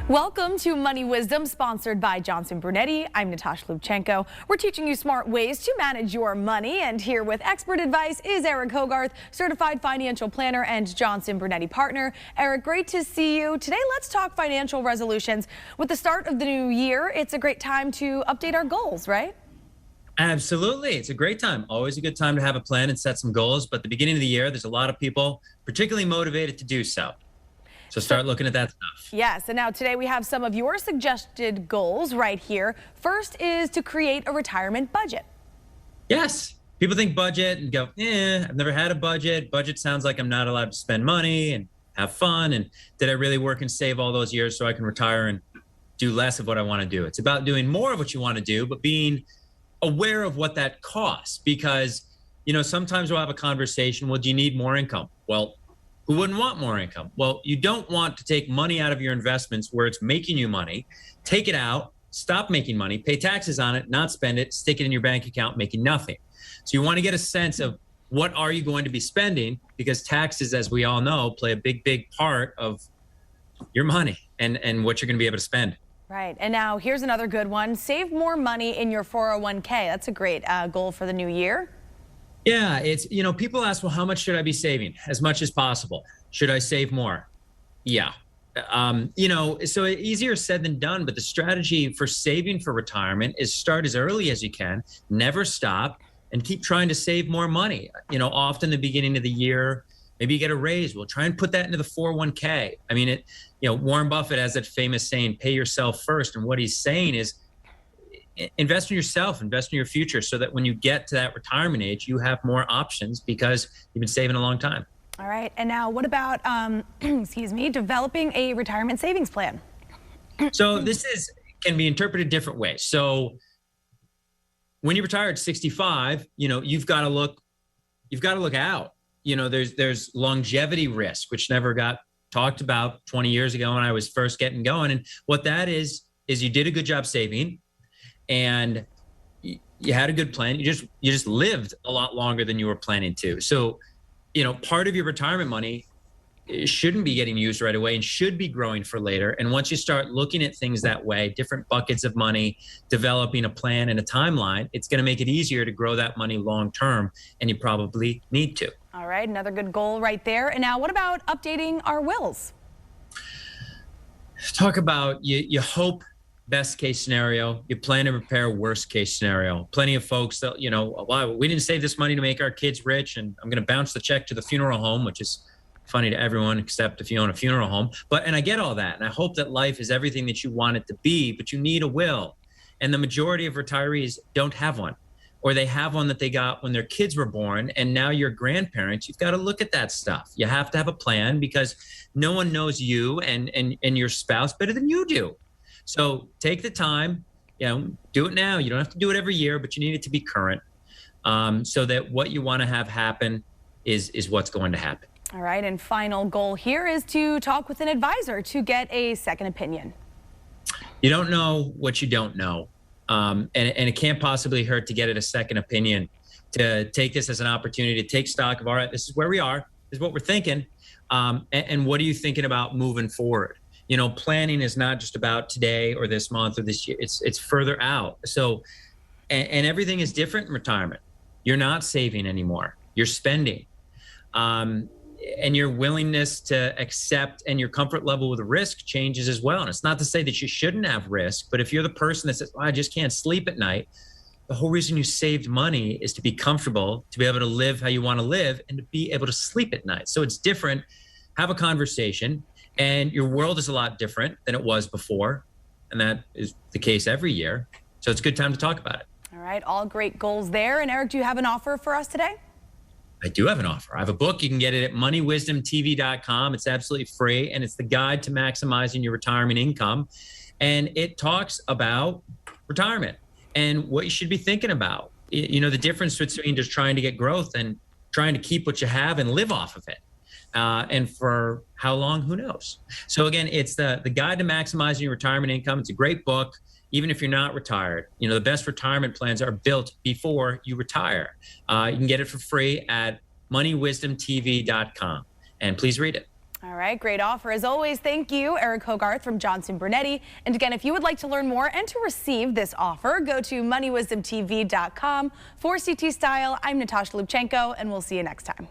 Welcome to Money Wisdom, sponsored by Johnson Brunetti. I'm Natasha Lubchenko. We're teaching you smart ways to manage your money, and here with expert advice is Eric Hogarth, certified financial planner and Johnson Brunetti partner. Eric, great to see you. Today, let's talk financial resolutions. With the start of the new year, it's a great time to update our goals, right? Absolutely. It's a great time. Always a good time to have a plan and set some goals. But at the beginning of the year, there's a lot of people particularly motivated to do so. So start looking at that stuff. Yes, and now today we have some of your suggested goals right here. First is to create a retirement budget. Yes. People think budget and go, I've never had a budget. Budget sounds like I'm not allowed to spend money and have fun. And did I really work and save all those years so I can retire and do less of what I want to do? It's about doing more of what you want to do, but being aware of what that costs. Because, sometimes we'll have a conversation, well, do you need more income? Well, who wouldn't want more income? Well, you don't want to take money out of your investments where it's making you money, take it out, stop making money, pay taxes on it, not spend it, stick it in your bank account, making nothing. So you want to get a sense of what are you going to be spending, because taxes, as we all know, play a big, big part of your money and what you're going to be able to spend. Right. And now here's another good one. Save more money in your 401k. That's a great goal for the new year. Yeah, it's, people ask, well, how much should I be saving? As much as possible. Should I save more? Yeah. So easier said than done, but the strategy for saving for retirement is start as early as you can, never stop, and keep trying to save more money. Often the beginning of the year, maybe you get a raise. Well, try and put that into the 401k. I mean, Warren Buffett has that famous saying, pay yourself first. And what he's saying is, invest in yourself, invest in your future, so that when you get to that retirement age, you have more options because you've been saving a long time. All right. And now what about, developing a retirement savings plan? So this can be interpreted different ways. So when you retire at 65, you've got to look out. There's longevity risk, which never got talked about 20 years ago when I was first getting going. And what that is you did a good job saving, and you had a good plan. You just lived a lot longer than you were planning to. So, part of your retirement money shouldn't be getting used right away and should be growing for later. And once you start looking at things that way, different buckets of money, developing a plan and a timeline, it's going to make it easier to grow that money long term. And you probably need to. All right. Another good goal right there. And now what about updating our wills? Talk about you hope best case scenario, you plan to prepare worst case scenario. Plenty of folks that, well, we didn't save this money to make our kids rich, and I'm going to bounce the check to the funeral home, which is funny to everyone except if you own a funeral home. And I get all that. And I hope that life is everything that you want it to be, but you need a will. And the majority of retirees don't have one, or they have one that they got when their kids were born. And now you're grandparents. You've got to look at that stuff. You have to have a plan, because no one knows you and your spouse better than you do. So take the time, do it now. You don't have to do it every year, but you need it to be current, so that what you want to have happen is what's going to happen. All right. And final goal here is to talk with an advisor to get a second opinion. You don't know what you don't know. And it can't possibly hurt to get a second opinion, to take this as an opportunity to take stock of, all right, this is where we are, this is what we're thinking. And what are you thinking about moving forward? Planning is not just about today or this month or this year. It's further out. So, and everything is different in retirement. You're not saving anymore. You're spending. And your willingness to accept and your comfort level with risk changes as well. And it's not to say that you shouldn't have risk, but if you're the person that says, I just can't sleep at night, the whole reason you saved money is to be comfortable, to be able to live how you want to live, and to be able to sleep at night. So it's different. Have a conversation. And your world is a lot different than it was before. And that is the case every year. So it's a good time to talk about it. All right. All great goals there. And Eric, do you have an offer for us today? I do have an offer. I have a book. You can get it at moneywisdomtv.com. It's absolutely free. And it's the guide to maximizing your retirement income. And it talks about retirement and what you should be thinking about. The difference between just trying to get growth and trying to keep what you have and live off of it. And for how long, who knows? So again, it's the guide to maximizing your retirement income. It's a great book, even if you're not retired. The best retirement plans are built before you retire. You can get it for free at moneywisdomtv.com. And please read it. All All right, great offer as always. Thank you, Eric Hogarth from Johnson Brunetti. And again, if you would like to learn more and to receive this offer, go to moneywisdomtv.com. For CT Style, I'm Natasha Lubchenko, and we'll see you next time.